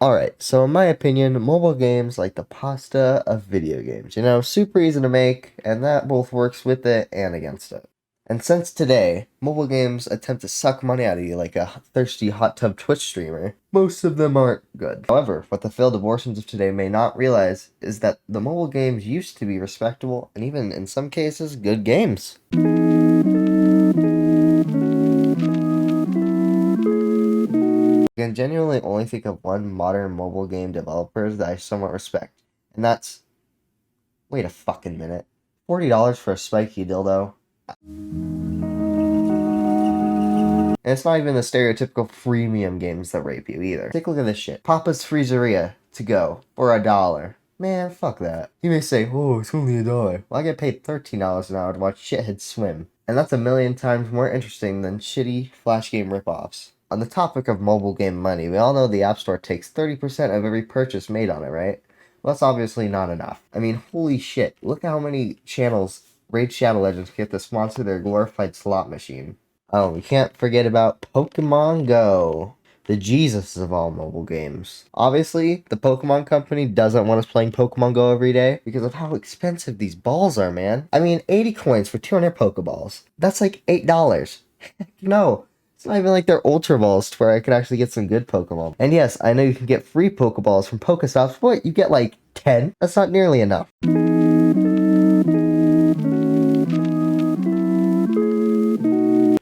Alright, so in my opinion, mobile games like the pasta of video games. Super easy to make, and that both works with it and against it. And since today, mobile games attempt to suck money out of you like a thirsty hot tub Twitch streamer, most of them aren't good. However, what the failed abortions of today may not realize is that the mobile games used to be respectable and even, in some cases, good games. I can genuinely only think of one modern mobile game developer that I somewhat respect, and that's... Wait a fucking minute. $40 for a spiky dildo? And it's not even the stereotypical freemium games that rape you either. Take a look at this shit. Papa's Freezeria to go for $1. Man, fuck that. You may say, oh, it's only $1. Well, I get paid $13 an hour to watch shitheads swim. And that's a million times more interesting than shitty Flash game ripoffs. On the topic of mobile game money, we all know the App Store takes 30% of every purchase made on it, right? Well, that's obviously not enough. I mean, holy shit, look at how many channels Raid Shadow Legends get to sponsor their glorified slot machine. Oh, we can't forget about Pokemon Go, the Jesus of all mobile games. Obviously, the Pokemon Company doesn't want us playing Pokemon Go every day because of how expensive these balls are, man. I mean, 80 coins for 200 Pokeballs. That's like $8. Heck no. It's not even like they're Ultra Balls to where I could actually get some good Pokemon. And yes, I know you can get free Pokeballs from Pokestops, but you get like 10? That's not nearly enough.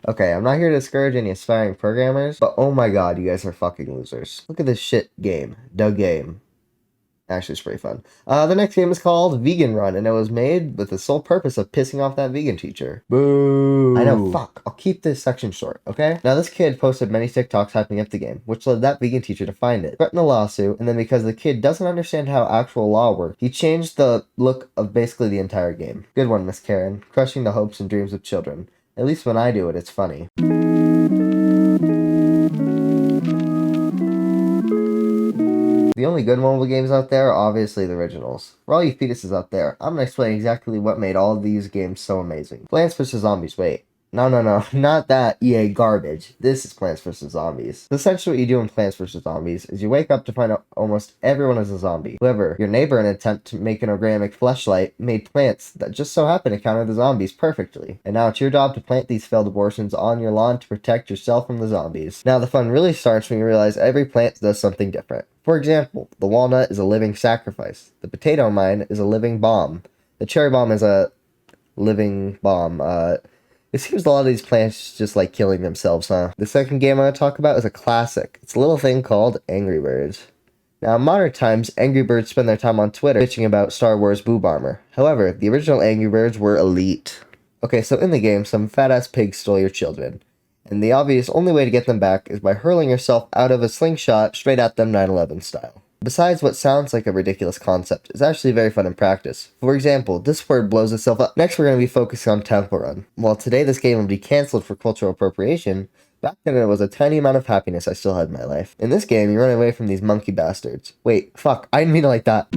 Okay, I'm not here to discourage any aspiring programmers, but oh my god, you guys are fucking losers. Look at this shit game. The game. Actually, it's pretty fun. The next game is called Vegan Run, and it was made with the sole purpose of pissing off that vegan teacher. Boo! I know, fuck. I'll keep this section short, okay? Now, this kid posted many TikToks hyping up the game, which led that vegan teacher to find it, threaten a lawsuit, and then because the kid doesn't understand how actual law works, he changed the look of basically the entire game. Good one, Miss Karen. Crushing the hopes and dreams of children. At least when I do it, it's funny. The only good mobile games out there are obviously the originals. For all you fetuses out there, I'm gonna explain exactly what made all of these games so amazing. Plants vs. Zombies, wait. No, not that EA garbage. This is Plants vs. Zombies. Essentially what you do in Plants vs. Zombies is you wake up to find out almost everyone is a zombie. However, your neighbor, in an attempt to make an organic fleshlight, made plants that just so happen to counter the zombies perfectly. And now it's your job to plant these failed abortions on your lawn to protect yourself from the zombies. Now the fun really starts when you realize every plant does something different. For example, the walnut is a living sacrifice. The potato mine is a living bomb. The cherry bomb is a living bomb. It seems a lot of these plants just like killing themselves, huh? The second game I'm going to talk about is a classic. It's a little thing called Angry Birds. Now, in modern times, Angry Birds spend their time on Twitter bitching about Star Wars boob armor. However, the original Angry Birds were elite. Okay, so in the game, some fat-ass pigs stole your children. And the obvious only way to get them back is by hurling yourself out of a slingshot straight at them 9/11 style. Besides what sounds like a ridiculous concept, it's actually very fun in practice. For example, this word blows itself up. Next we're going to be focusing on Temple Run. While today this game will be cancelled for cultural appropriation, back then it was a tiny amount of happiness I still had in my life. In this game, you run away from these monkey bastards. Wait, fuck, I didn't mean it like that.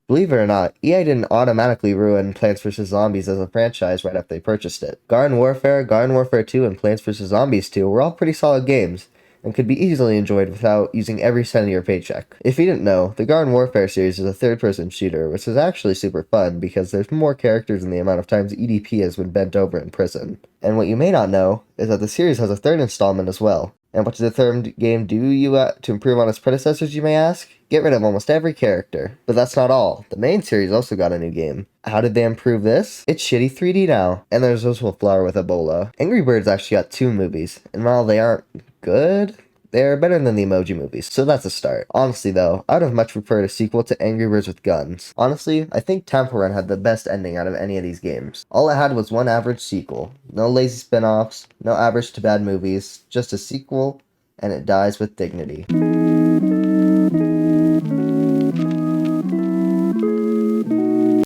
Believe it or not, EA didn't automatically ruin Plants vs. Zombies as a franchise right after they purchased it. Garden Warfare 2, and Plants vs. Zombies 2 were all pretty solid games, and could be easily enjoyed without using every cent of your paycheck. If you didn't know, the Garden Warfare series is a third-person shooter, which is actually super fun because there's more characters than the amount of times EDP has been bent over in prison. And what you may not know is that the series has a third installment as well. And what does the third game do to improve on its predecessors, you may ask? Get rid of almost every character. But that's not all. The main series also got a new game. How did they improve this? It's shitty 3D now. And there's also a flower with Ebola. Angry Birds actually got 2 movies, and while they aren't good, they're better than the Emoji movies, so that's a start. Honestly though, I would have much preferred a sequel to Angry Birds with guns. Honestly, I think Temple Run had the best ending out of any of these games. All it had was one average sequel. No lazy spin-offs, no average to bad movies, just a sequel, and it dies with dignity.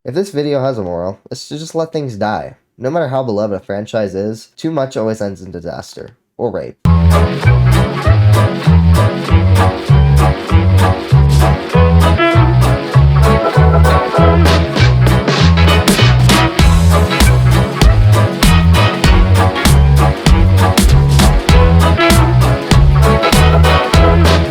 If this video has a moral, it's to just let things die. No matter how beloved a franchise is, too much always ends in disaster. Or rape.